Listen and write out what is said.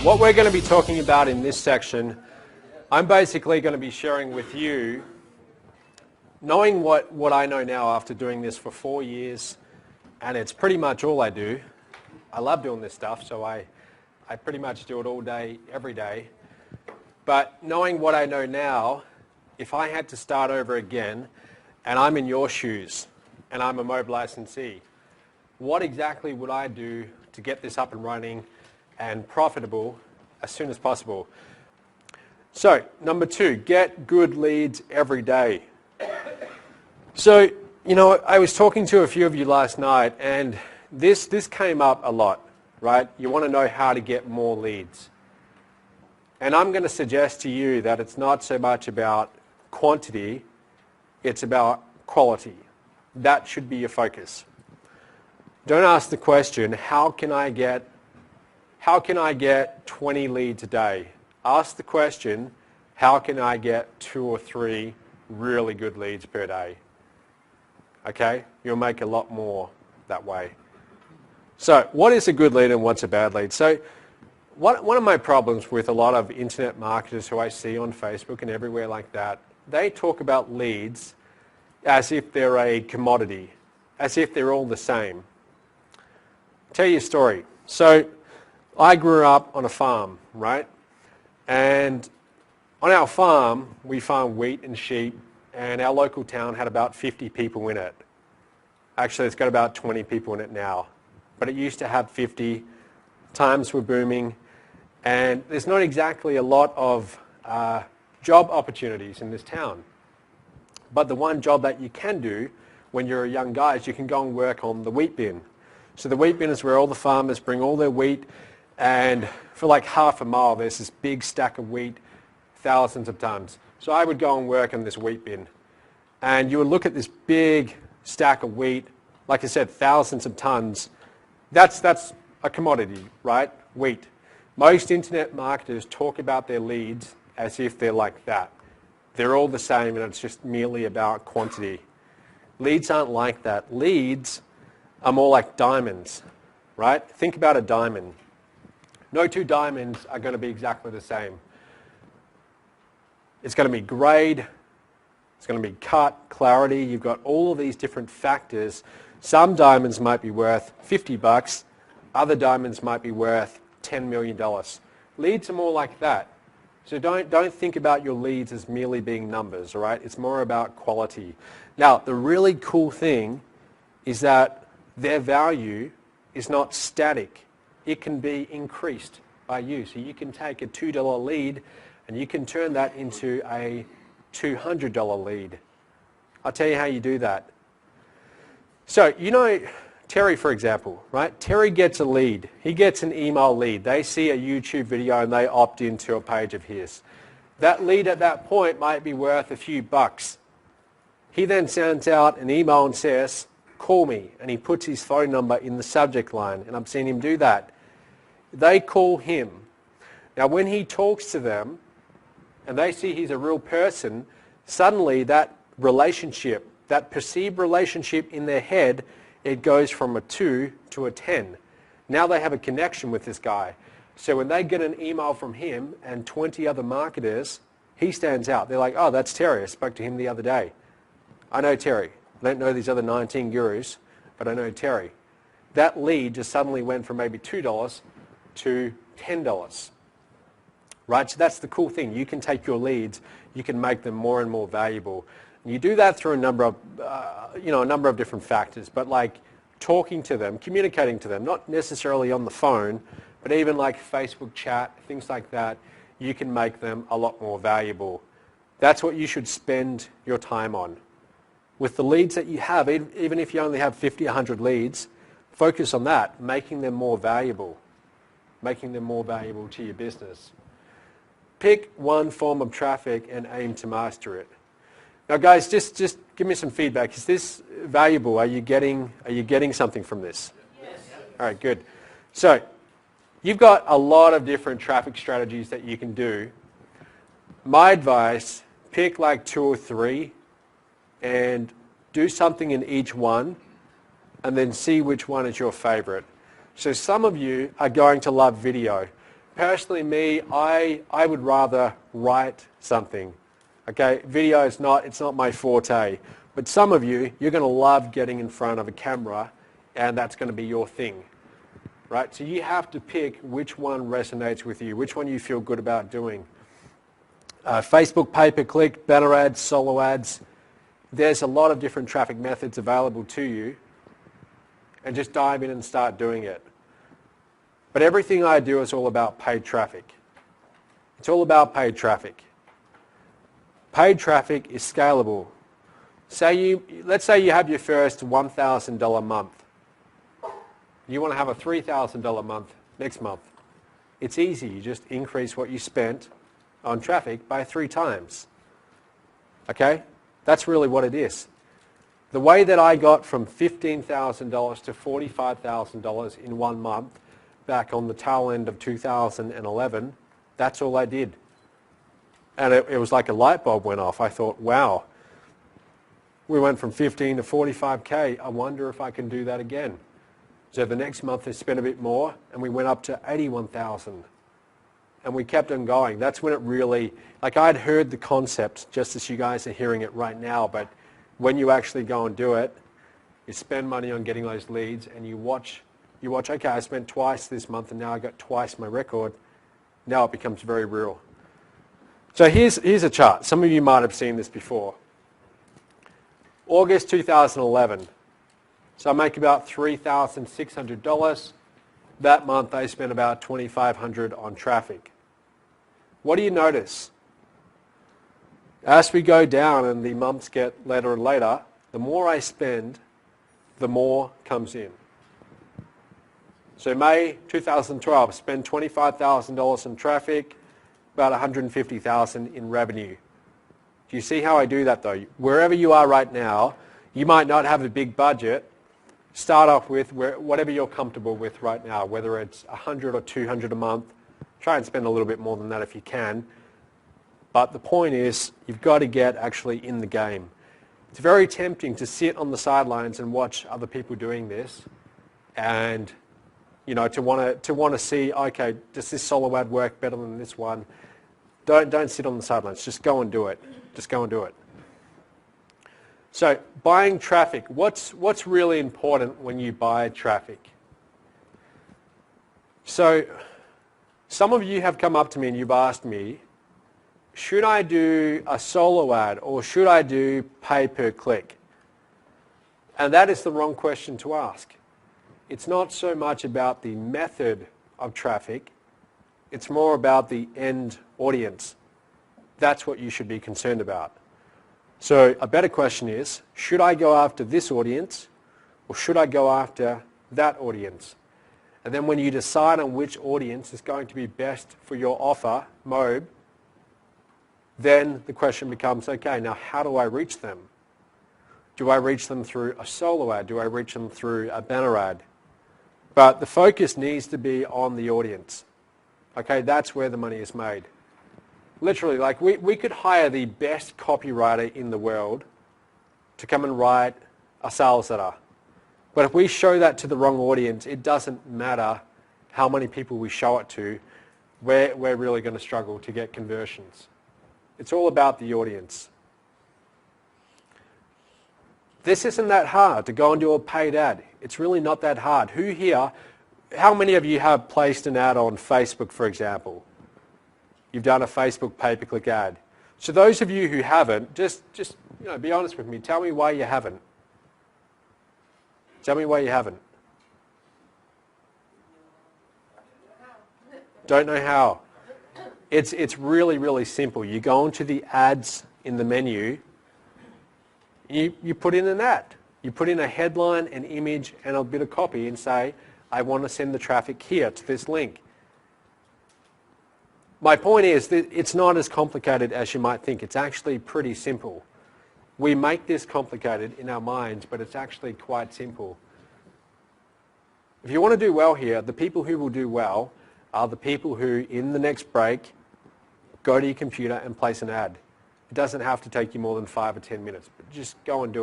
What we're going to be talking about in this section, I'm basically going to be sharing with you, knowing what I know now after doing this for 4 years, and it's pretty much all I do. I love doing this stuff, so I pretty much do it all day, every day. But knowing what I know now, if I had to start over again, and I'm in your shoes, and I'm a mob licensee, what exactly would I do to get this up and running and profitable as soon as possible? So, number 2, get good leads every day. So, you know, I was talking to a few of you last night, and this came up a lot, right? You want to know how to get more leads. And I'm going to suggest to you that it's not so much about quantity, it's about quality. That should be your focus. Don't ask the question, how can I get 20 leads a day? Ask the question, how can I get 2 or 3 really good leads per day? Okay? You'll make a lot more that way. So, what is a good lead and what's a bad lead? So, one of my problems with a lot of internet marketers who I see on Facebook and everywhere like that, they talk about leads as if they're a commodity, as if they're all the same. I'll tell you a story. So, I grew up on a farm, right? And on our farm, we farm wheat and sheep, and our local town had about 50 people in it. Actually, it's got about 20 people in it now. But it used to have 50. Times were booming, and there's not exactly a lot of job opportunities in this town. But the one job that you can do when you're a young guy is you can go and work on the wheat bin. So the wheat bin is where all the farmers bring all their wheat, and for like half a mile there's this big stack of wheat, thousands of tons. So I would go and work on this wheat bin, and you would look at this big stack of wheat, like I said, thousands of tons. That's a commodity, right? Wheat. Most internet marketers talk about their leads as if they're like that. They're all the same, and it's just merely about quantity. Leads aren't like that. Leads are more like diamonds, right? Think about a diamond. No 2 diamonds are going to be exactly the same. It's going to be grade, it's going to be cut, clarity. You've got all of these different factors. Some diamonds might be worth $50, other diamonds might be worth $10 million. Leads are more like that. So don't think about your leads as merely being numbers, all right? It's more about quality. Now, the really cool thing is that their value is not static. It can be increased by you. So you can take a $2 lead and you can turn that into a $200 lead. I'll tell you how you do that. So, you know, Terry, for example, right? Terry gets a lead. He gets an email lead. They see a YouTube video and they opt into a page of his. That lead at that point might be worth a few bucks. He then sends out an email and says, call me, and he puts his phone number in the subject line, and I've seen him do that. They call him. Now, when he talks to them and they see he's a real person, suddenly that relationship, that perceived relationship in their head, it goes from a 2 to a 10. Now they have a connection with this guy. So when they get an email from him and 20 other marketers, he stands out. They're like, oh, that's Terry. I spoke to him the other day. I know Terry. I don't know these other 19 gurus, but I know Terry. That lead just suddenly went from maybe $2 to $10. Right? So that's the cool thing. You can take your leads, you can make them more and more valuable. You do that through a number of different factors, but like talking to them, communicating to them, not necessarily on the phone, but even like Facebook chat, things like that, you can make them a lot more valuable. That's what you should spend your time on. With the leads that you have, even if you only have 50, 100 leads, focus on that, making them more valuable to your business. Pick one form of traffic and aim to master it. Now, guys, just give me some feedback. Is this valuable? Are you getting something from this? Yes. All right, good. So, you've got a lot of different traffic strategies that you can do. My advice, pick like 2 or 3 and do something in each one and then see which one is your favorite. So some of you are going to love video. Personally, me, I would rather write something. Okay, video is it's not my forte. But some of you, you're going to love getting in front of a camera, and that's going to be your thing. Right? So you have to pick which one resonates with you, which one you feel good about doing. Facebook pay-per-click, banner ads, solo ads. There's a lot of different traffic methods available to you, and just dive in and start doing it. But everything I do is all about paid traffic. It's all about paid traffic. Paid traffic is scalable. Let's say you have your first $1,000 month. You want to have a $3,000 month next month. It's easy. You just increase what you spent on traffic by 3 times. Okay? That's really what it is. The way that I got from $15,000 to $45,000 in 1 month back on the tail end of 2011, that's all I did. And it was like a light bulb went off. I thought, wow, we went from 15 to 45K. I wonder if I can do that again. So the next month I spent a bit more, and we went up to 81,000. And we kept on going. That's when it really, like I'd heard the concept just as you guys are hearing it right now, but when you actually go and do it, you spend money on getting those leads, and you watch, okay, I spent twice this month, and now I got twice my record. Now it becomes very real. So here's a chart. Some of you might have seen this before. August 2011. So I make about $3,600. That month I spent about $2,500 on traffic. What do you notice? As we go down and the months get later and later, the more I spend, the more comes in. So May 2012, spend $25,000 in traffic, about $150,000 in revenue. Do you see how I do that though? Wherever you are right now, you might not have a big budget. Start off with whatever you're comfortable with right now, whether it's $100 or $200 a month. Try and spend a little bit more than that if you can. But the point is, you've got to get actually in the game. It's very tempting to sit on the sidelines and watch other people doing this, and to want to see, okay, does this solo ad work better than this one? Don't sit on the sidelines. Just go and do it. Just go and do it. So buying traffic, what's really important when you buy traffic? So some of you have come up to me and you've asked me, should I do a solo ad or should I do pay per click? And that is the wrong question to ask. It's not so much about the method of traffic, it's more about the end audience. That's what you should be concerned about. So a better question is, should I go after this audience or should I go after that audience? And then when you decide on which audience is going to be best for your offer, mode, then the question becomes, okay, now how do I reach them? Do I reach them through a solo ad? Do I reach them through a banner ad? But the focus needs to be on the audience. Okay, that's where the money is made. Literally, like we could hire the best copywriter in the world to come and write a sales letter. But if we show that to the wrong audience, it doesn't matter how many people we show it to, we're really going to struggle to get conversions. It's all about the audience. This isn't that hard to go and do a paid ad. It's really not that hard. Who here, how many of you have placed an ad on Facebook, for example? You've done a Facebook pay-per-click ad. So those of you who haven't, just be honest with me. Tell me why you haven't. Tell me why you haven't. Don't know how. It's really, really simple. You go into the ads in the menu, you put in an ad. You put in a headline, an image, and a bit of copy and say, I want to send the traffic here to this link. My point is that it's not as complicated as you might think. It's actually pretty simple. We make this complicated in our minds, but it's actually quite simple. If you want to do well here, the people who will do well are the people who, in the next break, go to your computer and place an ad. It doesn't have to take you more than 5 or 10 minutes. But just go and do it.